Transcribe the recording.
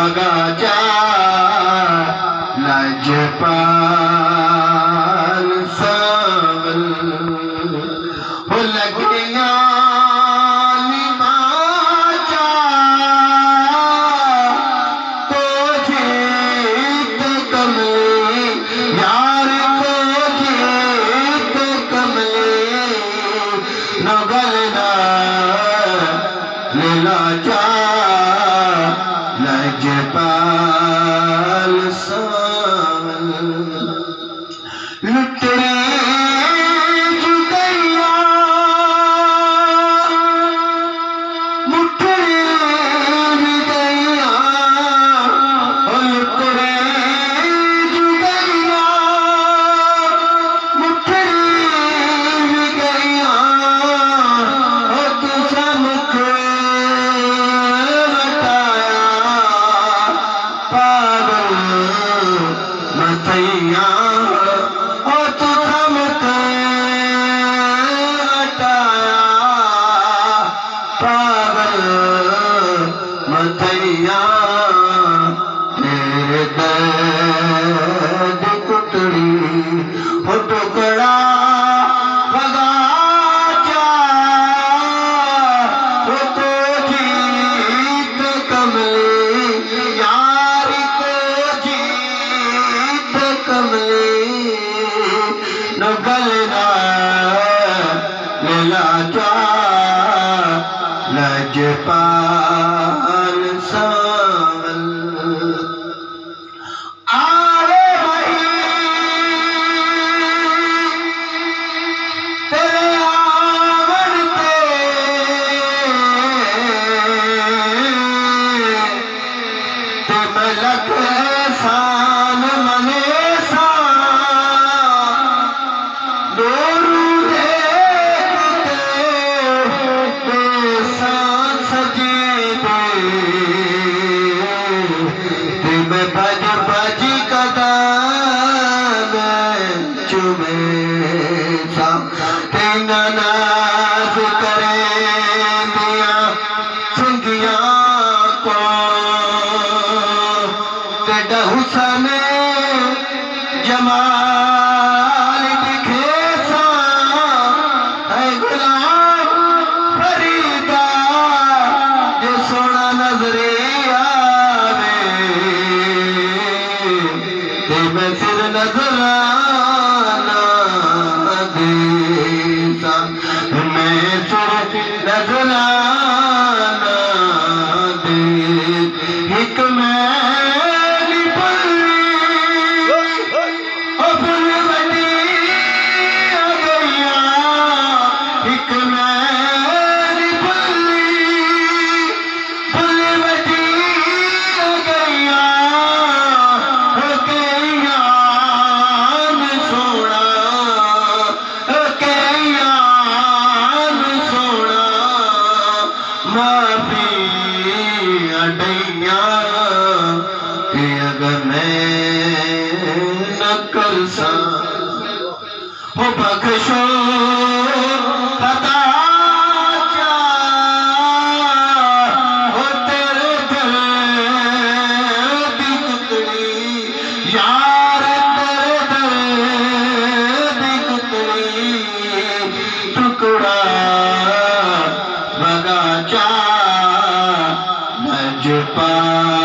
बगाचा लजपाल सावल हो लगिया निमाचा को जीत कमली यार को जीत कमली नगलना लीलाचा लजपाल सावल लुटरे जुगैया मुठरे जुगैया लुटरे जुगैया मुठरे जुगैया तू समख पागल मतैया तू थमते हटाया पागल मतैया तेरे दर्द कुतड़ी हो टुकड़ा बगाचा हो तो जीत कमली यार को जीत कमली नगलना लीलाचा लजपाल सावल आवे भाई तेरे आवन ते मलक एहसान मने सा दोरू देखते बेसान सजी दे ते मैं भज भज कदम चुमे सा तेना नाज करे दिया सिंगिया को तेरा हुसन जमाल दिखे सा है गुलाम फरीदा जो सोना नजरे आवे ते मैं सिर नजराना दे सा मैं सिर नजराना दे एक मैली पल्ली फुल बनी आ गईया एक मैली पल्ली फुल बनी आ गईया हो गईया सोना हो गईया सोना माफी अडैया कि अगर मैं न कर सा हो बख्शो खता जा हो तेरे दिल दी कुतड़ी यार तेरे दिल दी कुतड़ी टुकड़ा बगाचा लजपाल